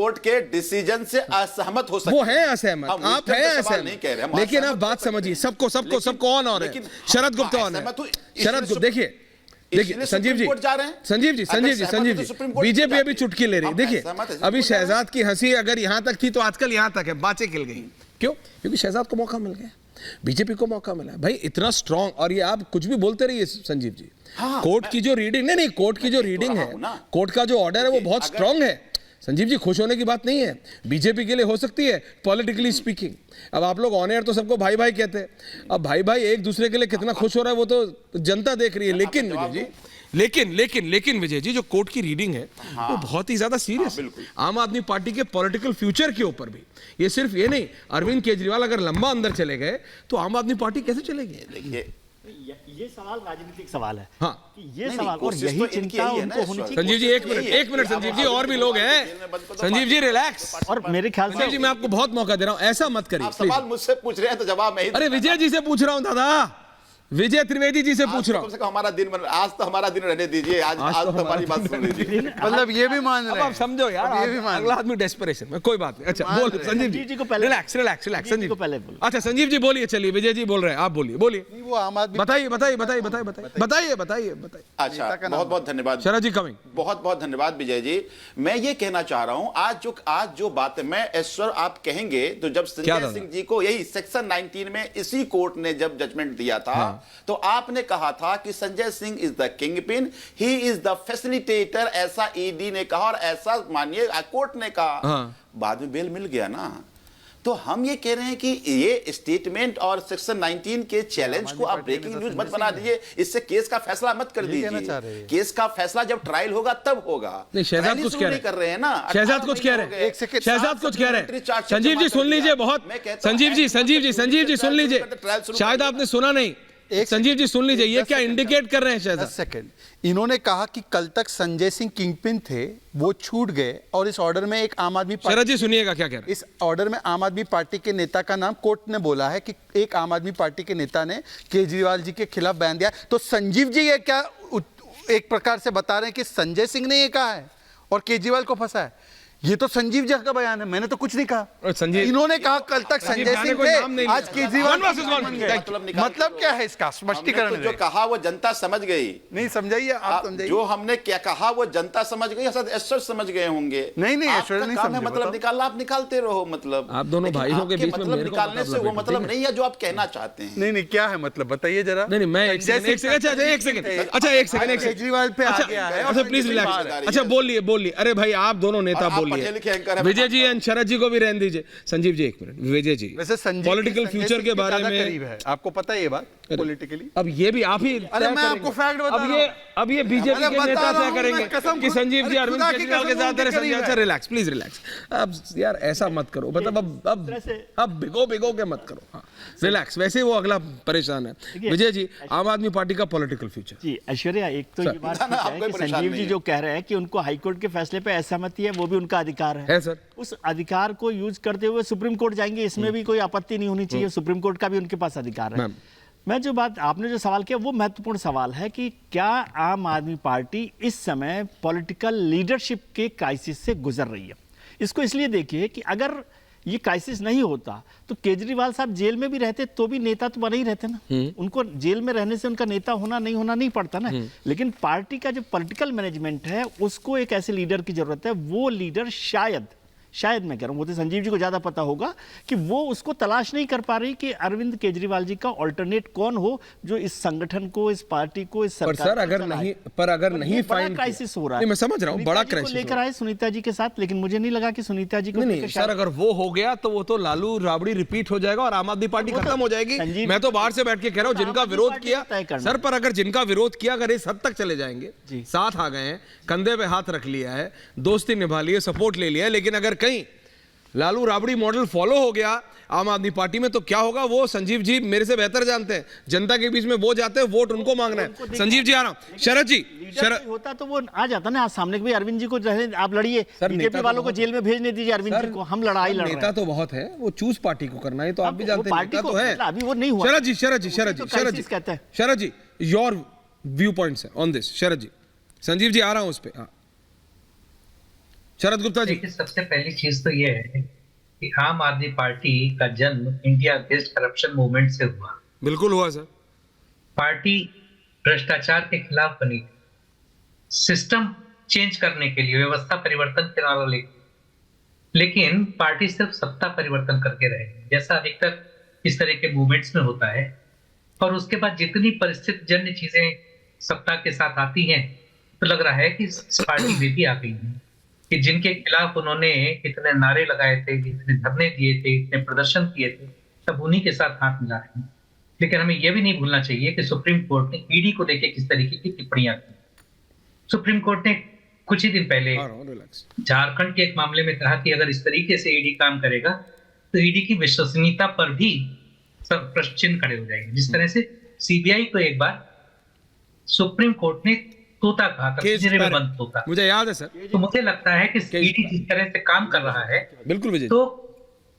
Court के decision से असहमत हो सकते वो है असहमत, आप हैं असहमत नहीं कह रहे, लेकिन आप बात समझिए, सबको ऑन हो रहे हैं। शरद गुप्ता ऑन है, शरद गुप्ता देखिए संजीव जी, बीजेपी अभी चुटकी ले रही है। देखिए अभी शहजाद की हंसी अगर यहां तक थी तो आजकल यहां तक है, बातें खिल गई। क्यों? क्योंकि शहजाद को मौका मिल गया, बीजेपी को मौका मिला भाई, इतना स्ट्रांग। और ये आप कुछ भी बोलते रहिए संजीव जी, कोर्ट की जो रीडिंग, नहीं कोर्ट की जो रीडिंग है, कोर्ट का जो ऑर्डर है वो बहुत स्ट्रांग है। संजीव जी खुश होने की बात नहीं है, बीजेपी के लिए हो सकती है पॉलिटिकली स्पीकिंग। अब आप लोग ऑन एयर तो सबको भाई भाई कहते हैं, अब भाई भाई एक दूसरे के लिए कितना खुश हो रहा है वो तो जनता देख रही है। लेकिन विजय जी, लेकिन विजय जी, जो कोर्ट की रीडिंग है वो बहुत ही ज्यादा सीरियस है आम आदमी पार्टी के पॉलिटिकल फ्यूचर के ऊपर भी। ये सिर्फ ये नहीं, अरविंद केजरीवाल अगर लंबा अंदर चले गए तो आम आदमी पार्टी कैसे चलेगी? देखिए ये सवाल राजनीतिक सवाल है। हाँ, ये सवाल और यही चिंता उनको होनी चाहिए। संजीव जी एक मिनट संजीव जी, और भी लोग हैं। संजीव जी रिलैक्स। और मेरे ख्याल से संजीव जी मैं आपको बहुत मौका दे रहा हूं, ऐसा मत करिए। सवाल मुझसे पूछ रहे हैं तो जवाब मैं ही। अरे विजय जी से पूछ रहा हूं दादा, विजय त्रिवेदी जी से पूछ रहा हूं। हमारा दिन, आज तो हमारा दिन रहने दीजिए, आज तो हमारी बात सुन लीजिए। मतलब ये भी मान रहे हैं, आप समझो यार, ये भी मान अगला आदमी डेस्परेशन में, कोई बात नहीं। अच्छा बोल संजीव जी को पहले, रिलैक्स संजीव को पहले बोलो। अच्छा संजीव जी बोलिए, चलिए विजय जी बोल रहे हैं, आप बोलिए। वो आम आदमी, बताइए। अच्छा बहुत बहुत धन्यवाद शरद जी, कमिंग। बहुत बहुत धन्यवाद विजय जी। मैं ये कहना चाह रहा हूं, आज जो बात है, मैं ईश्वर आप कहेंगे तो जब संजय सिंह जी को यही सेक्शन 19 में इसी कोर्ट ने जब जजमेंट दिया था तो आपने कहा था कि Sanjay Singh is the king pin, he is the facilitator, ऐसा ईडी ने कहा और ऐसा मानिए कोर्ट ने कहा। बाद में बेल मिल गया ना। तो हम ये कह रहे हैं कि ये स्टेटमेंट और सेक्शन 19 के चैलेंज को आप ब्रेकिंग न्यूज मत बना दीजिए, इससे केस का फैसला मत कर दीजिए। केस का फैसला जब ट्रायल होगा तब होगा। नहीं, शहजाद कुछ कह रहे हैं ना, शहजाद कुछ कह रहे हैं, संजीव जी सुन लीजिए, बहुत संजीव जी सुन लीजिए, शायद आपने सुना नहीं। संजीव जी सुन लीजिए, ये क्या इंडिकेट कर रहे हैं शहजाद? 10 सेकंड। इन्होंने कहा कि कल तक संजय सिंह किंगपिन थे, वो छूट गए और इस ऑर्डर में एक आम आदमी पार्टी, शरद जी सुनिएगा क्या कह रहे हैं। इस ऑर्डर में आम आदमी पार्टी के नेता का नाम कोर्ट ने बोला है कि एक आम आदमी पार्टी के नेता ने केजरीवाल जी के खिलाफ बयान दिया। तो संजीव जी ये क्या एक प्रकार से बता रहे हैं कि संजय सिंह ने ये कहा है और केजरीवाल को फंसा है? ये तो संजीव जी का बयान है, मैंने तो कुछ नहीं कहा। इन्होंने कहा कल तक संजय सिंह थे, आज केजरीवाल। मतलब क्या है इसका स्पष्टीकरण? जो कहा वो जनता समझ गई। नहीं समझाइए, आप समझाइए। जो हमने क्या कहा वो जनता समझ गई, ऐश्वर्य समझ गए होंगे। नहीं ऐश्वर्य नहीं समझे। मतलब निकालना आप निकालते रहो, मतलब आप दोनों भाइयों के बीच में मतलब निकालने से वो मतलब नहीं है जो आप कहना चाहते हैं। नहीं क्या है मतलब, बताइए जरा। नहीं मैं एक सेकंड केजरीवाल पे आ गया है। अच्छा प्लीज रिलैक्स। अच्छा बोलिए। अरे भाई आप दोनों नेता बोलिए, विजय जी एंड शरद जी को भी रहने दीजिए। संजीव जी एक मिनट, विजय जी वैसे पॉलिटिकल फ्यूचर के बारे में आपको पता है ये बात पॉलिटिकली? अब ये भी आप ही, अरे मैं आपको फैक्ट बता रहा हूं। अब ये बीजेपी के नेता तय करेंगे कि संजीव जी अरविंद केजरीवाल के साथ रहे। संजय अच्छा रिलैक्स, प्लीज रिलैक्स। अब यार ऐसा मत करो, मतलब अब भिगो के मत करो। हाँ रिलैक्स। वैसे वो अगला परेशान है। विजय जी, आम आदमी पार्टी का पॉलिटिकल फ्यूचर। जी ऐश्वर्या, एक तो ये बात है कि संजीव जी जो कह रहे हैं कि उनको हाईकोर्ट के फैसले पे असहमति है, वो भी उनका अधिकार है सर। उस अधिकार को यूज करते हुए सुप्रीम कोर्ट जाएंगे, इसमें भी कोई आपत्ति नहीं होनी चाहिए। सुप्रीम कोर्ट का भी उनके पास अधिकार है। मैं जो बात आपने जो सवाल किया वो महत्वपूर्ण सवाल है कि क्या आम आदमी पार्टी इस समय पॉलिटिकल लीडरशिप के क्राइसिस से गुजर रही है। इसको इसलिए देखिए कि अगर ये क्राइसिस नहीं होता तो केजरीवाल साहब जेल में भी रहते तो भी नेता तो बने ही रहते ना। उनको जेल में रहने से उनका नेता होना नहीं पड़ता ना। लेकिन पार्टी का जो पॉलिटिकल मैनेजमेंट है उसको एक ऐसे लीडर की जरूरत है। वो लीडर शायद मैं कह रहा हूं, वो तो संजीव जी को ज्यादा पता होगा कि वो उसको तलाश नहीं कर पा रही कि अरविंद केजरीवाल जी का ऑल्टरनेट कौन हो जो इस संगठन को, इस पार्टी को, इस सरकार पर सर अगर नहीं फाइंड क्राइसिस हो रहा है। मैं समझ रहा हूं, बड़ा क्राइसिस लेकर आए सुनीता जी के साथ, लेकिन मुझे नहीं लगा कि सुनीता जी को नहीं सर, अगर वो हो गया तो वो तो लालू राबड़ी रिपीट हो जाएगा और आम आदमी पार्टी खत्म हो जाएगी। मैं तो बाहर से बैठ के कह रहा हूं, जिनका विरोध किया सर, पर अगर जिनका विरोध किया अगर इस हद तक चले जाएंगे, साथ आ गए हैं, कंधे पे हाथ रख लिया है, दोस्ती निभा ली है, सपोर्ट ले लिया है, लेकिन अगर कहीं लालू राबड़ी मॉडल फॉलो हो गया आम आदमी पार्टी में तो क्या होगा वो संजीव जी मेरे से बेहतर जानते हैं। जनता के बीच में वो जाते हैं, वोट उनको मांगना है। संजीव जी आ रहा हूं। शरद जी होता तो वो आ जाता ना, आज सामने भाई अरविंद जी को आप लड़िए, बीजेपी वालों को जेल में भेजने दीजिए अरविंद जी को, हम लड़ाई लड़ रहे हैं। नेता तो बहुत है, वो चूज पार्टी को करना है तो आप भी जानते हैं, नेता तो है। अभी वो नहीं हुआ। Sharad ji your view points on this. Sharad ji, Sanjeev ji आ रहा हूं उस पे। शरद गुप्ता जी। देखिए, सबसे पहली चीज तो ये है कि आम आदमी पार्टी का जन्म इंडिया अगेंस्ट करप्शन मूवमेंट से हुआ। बिल्कुल हुआ सर। पार्टी भ्रष्टाचार के खिलाफ बनी, सिस्टम चेंज करने के लिए, व्यवस्था परिवर्तन के नारा लेके, लेकिन पार्टी सिर्फ सत्ता परिवर्तन करके रहे, जैसा अधिकतर इस तरह के मूवमेंट्स में होता है। और उसके बाद जितनी परिस्थिति जन्य चीजें सत्ता के साथ आती हैं, तो लग रहा है कि पार्टी में भी आ गई है कि जिनके खिलाफ उन्होंने इतने नारे लगाए थे, इतने धरने दिए थे, इतने प्रदर्शन किए थे, सब उन्हीं के साथ हाथ मिला रहे हैं। लेकिन हमें यह भी नहीं भूलना चाहिए कि सुप्रीम कोर्ट ने ईडी को लेकर किस तरीके की टिप्पणियां की। सुप्रीम कोर्ट ने कुछ ही दिन पहले झारखंड के एक मामले में कहा कि अगर इस तरीके से ईडी काम करेगा तो ईडी की विश्वसनीयता पर भी सब प्रश्न चिन्ह खड़े हो जाएंगे। जिस तरह से सीबीआई को एक बार सुप्रीम कोर्ट ने तोता कहा था, पिंजरे में बंद तोता, मुझे याद है सर। तो मुझे लगता है कि ईडी जिस तरह से काम कर रहा है, बिल्कुल विजय, तो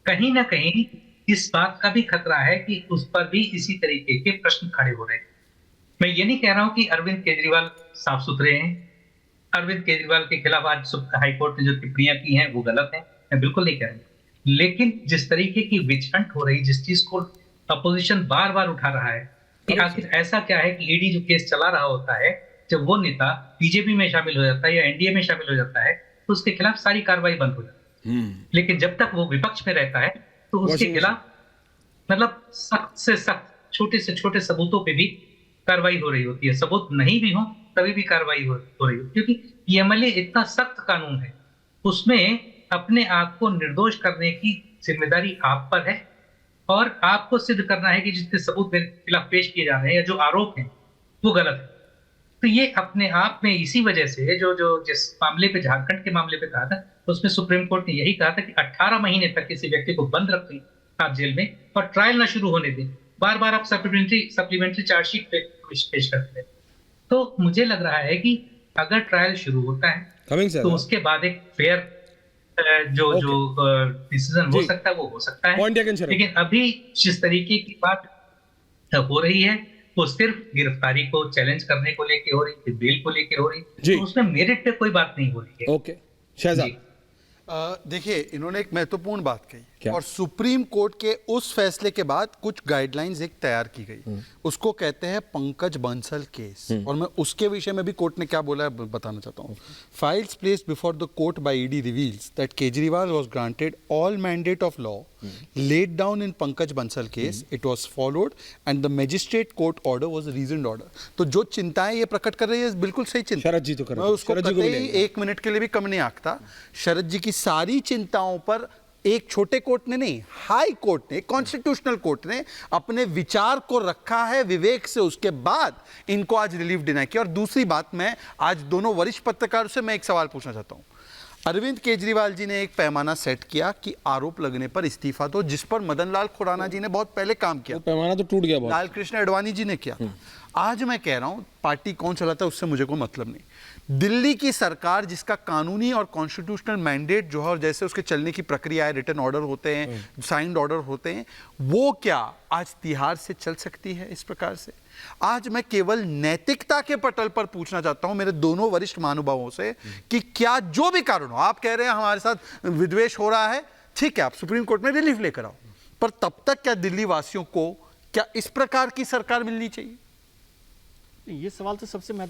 कहीं ना कहीं इस बात का भी खतरा है कि उस पर भी इसी तरीके के प्रश्न खड़े हो रहे हैं। मैं ये नहीं कह रहा हूं कि अरविंद केजरीवाल साफ सुथरे हैं। अरविंद केजरीवाल के खिलाफ आज हाईकोर्ट ने जो टिप्पणियां की हैं वो गलत है, मैं बिल्कुल नहीं कह रहा। लेकिन जिस तरीके की विच हंट हो रही, जिस चीज को अपोजिशन बार बार उठा रहा है कि आखिर ऐसा क्या है कि ईडी जो केस चला रहा होता है, जब वो नेता बीजेपी में शामिल हो जाता है या एनडीए में शामिल हो जाता है, तो उसके खिलाफ सारी कार्रवाई बंद हो जाती है। लेकिन जब तक वो विपक्ष में रहता है तो उसके खिलाफ मतलब सख्त से सख्त, छोटे से छोटे सबूतों पे भी कार्रवाई हो रही होती है। सबूत नहीं भी हो तभी भी कार्रवाई हो रही होती है, क्योंकि पीएमएलए इतना सख्त कानून है, उसमें अपने आप को निर्दोष करने की जिम्मेदारी आप पर है और आपको सिद्ध करना है कि जितने सबूत मेरे खिलाफ पेश किए जा रहे हैं या जो आरोप हैं वो गलत है। तो ये अपने आप में इसी वजह से जो जिस मामले पे, झारखंड के मामले पे कहा था, उसमें सुप्रीम कोर्ट ने यही कहा था कि 18 महीने तक किसी व्यक्ति को बंद रखें आप जेल में और ट्रायल ना शुरू होने दें। बार बार आप सप्लीमेंट्री चार्जशीट पेश करते हैं। तो मुझे लग रहा है कि अगर ट्रायल शुरू होता है तो उसके बाद एक फेयर जो डिसीजन हो सकता है वो हो सकता है। लेकिन अभी जिस तरीके की बात हो रही है वो सिर्फ गिरफ्तारी को चैलेंज करने को लेके हो रही, बेल को लेके हो रही, तो उसमें मेरिट पे कोई बात नहीं हो रही है। ओके शहजाद, देखिए, इन्होंने एक महत्वपूर्ण बात कही और सुप्रीम कोर्ट के उस फैसले के बाद कुछ गाइडलाइंस एक तैयार की गई, उसको कहते हैं पंकज बंसल केस। और मैं उसके विषय में भी कोर्ट ने क्या बोला है बताना चाहता हूँ। Files placed before the court by ED reveals that Kejriwal was granted all mandate of law laid down in Pankaj Bansal case. It was followed and the magistrate court order was a reasoned order. तो जो चिंताएं ये प्रकट कर रही है बिल्कुल सही चिंता। शरद जी तो कर रहे हैं, उसको कतई एक मिनट के लिए भी कम नहीं आंकता। शरद जी की सारी चिंताओं पर एक छोटे कोर्ट ने नहीं, हाई कोर्ट ने, कॉन्स्टिट्यूशनल कोर्ट ने अपने विचार को रखा है विवेक से, उसके बाद इनको आज रिलीफ डिनाई किया। और दूसरी बात, मैं आज दोनों वरिष्ठ पत्रकारों से मैं एक सवाल पूछना चाहता हूं। अरविंद केजरीवाल जी ने एक पैमाना सेट किया कि आरोप लगने पर इस्तीफा दो, जिस पर मदन लाल खुराना जी ने बहुत पहले काम किया। पैमाना तो टूट गया, लाल कृष्ण आडवाणी जी ने किया। आज मैं कह रहा हूं, पार्टी कौन चलाता है उससे मुझे कोई मतलब नहीं। दिल्ली की सरकार जिसका कानूनी और कॉन्स्टिट्यूशनल मैंडेट जो है और जैसे उसके चलने की प्रक्रिया है, रिटर्न ऑर्डर होते हैं, साइंड ऑर्डर होते हैं, वो क्या आज तिहाड़ से चल सकती है इस प्रकार से? आज मैं केवल नैतिकता के पटल पर पूछना चाहता हूं मेरे दोनों वरिष्ठ महानुभावों से कि क्या जो भी कारण हो, आप कह रहे हैं हमारे साथ विद्वेष हो रहा है, ठीक है, आप सुप्रीम कोर्ट में रिलीफ लेकर आओ, पर तब तक क्या दिल्ली वासियों को क्या इस प्रकार की सरकार मिलनी चाहिए? ये सवाल तो सबसे महत्वपूर्ण